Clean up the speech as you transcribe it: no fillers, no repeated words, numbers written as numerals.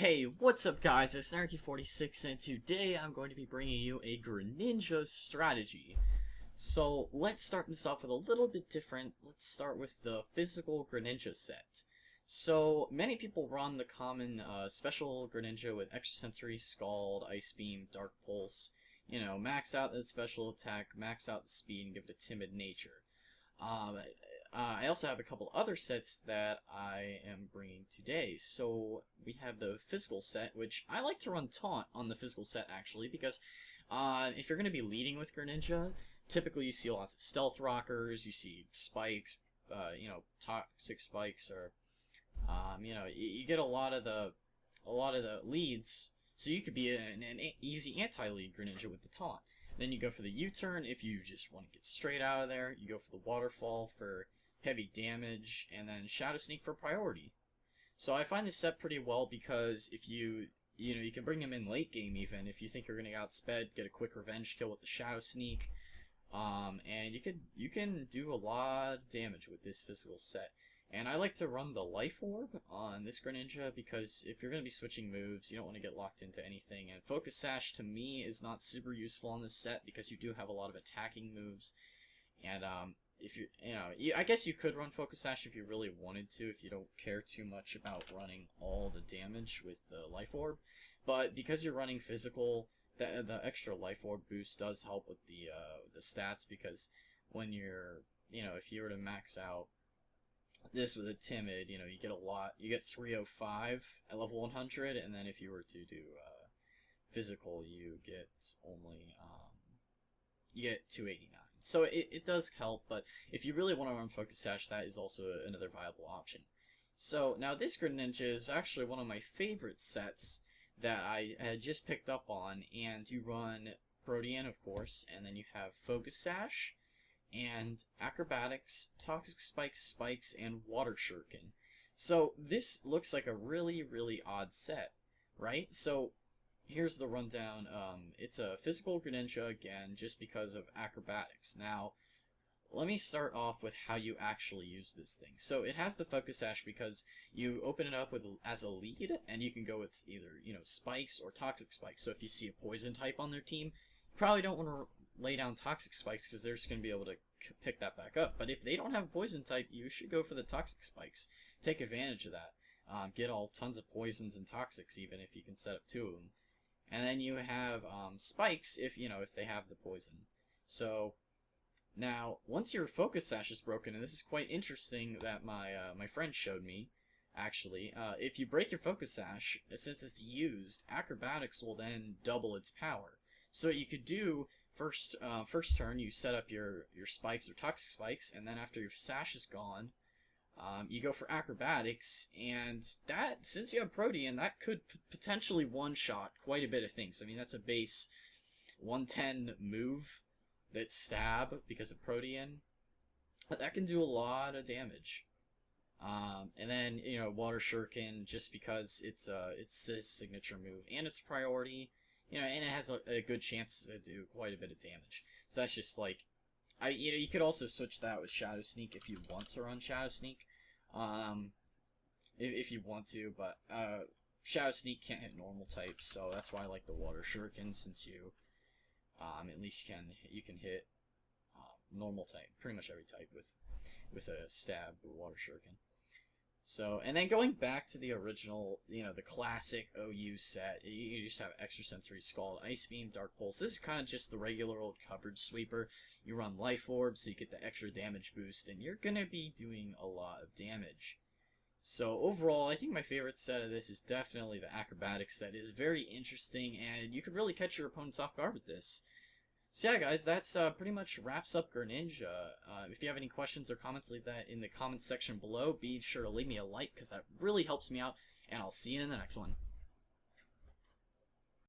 Hey, what's up guys, it's Narky46 and today I'm going to be bringing you a Greninja strategy. So let's start this off with a little bit different. Let's start with the physical Greninja set. So many people run the common special Greninja with extrasensory, Scald, Ice Beam, Dark Pulse. You know, max out the special attack, max out the speed, and give it a timid nature. Um, I also have a couple other sets that I am bringing today. So we have the physical set, which I like to run Taunt on the physical set actually, because if you're going to be leading with Greninja, typically you see lots of stealth rockers, you see spikes, toxic spikes, or you get a lot of the leads. So you could be an easy anti-lead Greninja with the Taunt. Then you go for the U-turn if you just want to get straight out of there. You go for the Waterfall for heavy damage, and then Shadow Sneak for priority. So I find this set pretty well because if you can bring him in late game even if you think you're going to get outsped, get a quick revenge kill with the Shadow Sneak, and you can do a lot of damage with this physical set. And I like to run the Life Orb on this Greninja because if you're going to be switching moves, you don't want to get locked into anything. And Focus Sash, to me, is not super useful on this set because you do have a lot of attacking moves. And if I guess you could run Focus Sash if you really wanted to, if you don't care too much about running all the damage with the Life Orb. But because you're running physical, the extra Life Orb boost does help with the stats because when if you were to max out this with a timid, you get a lot. You get 305 at level 100, and then if you were to do physical, you get only 289. So it does help, but if you really want to run Focus Sash, that is also another viable option. So now this Greninja is actually one of my favorite sets that I had just picked up on, and you run Protean, of course, and then you have Focus Sash, and Acrobatics, Toxic Spikes, and Water Shuriken. So this looks like a really, really odd set, right? So here's the rundown. It's a physical Greninja again, just because of Acrobatics. Now, let me start off with how you actually use this thing. So it has the Focus Sash because you open it up as a lead, and you can go with either spikes or toxic spikes. So if you see a poison type on their team, you probably don't want to lay down toxic spikes because they're just going to be able to pick that back up. But if they don't have a poison type, you should go for the toxic spikes. Take advantage of that. Get all tons of poisons and toxics even if you can set up 2 of them. And then you have spikes if they have the poison. So now, once your Focus Sash is broken, and this is quite interesting that my friend showed me, actually, if you break your Focus Sash, since it's used, Acrobatics will then double its power. So what you could do, first turn, you set up your spikes or toxic spikes, and then after your Sash is gone, you go for Acrobatics, and that, since you have Protean, that could potentially one-shot quite a bit of things. I mean, that's a base 110 move that's stab because of Protean. That can do a lot of damage. And then, Water Shuriken, just because it's his signature move, and it's priority, and it has a good chance to do quite a bit of damage. So that's just like, you could also switch that with Shadow Sneak if you want to run Shadow Sneak, if you want to, but Shadow Sneak can't hit normal types, so that's why I like the Water Shuriken, since at least you can hit normal type, pretty much every type with a stab or Water Shuriken. So, and then going back to the original, the classic OU set, you just have extrasensory Scald, Ice Beam, Dark Pulse. This is kind of just the regular old coverage sweeper. You run Life Orb, so you get the extra damage boost, and you're going to be doing a lot of damage. So overall, I think my favorite set of this is definitely the Acrobatics set. It is very interesting, and you could really catch your opponents off guard with this. So yeah, guys, that's pretty much wraps up Greninja. If you have any questions or comments, leave that in the comments section below. Be sure to leave me a like, because that really helps me out, and I'll see you in the next one.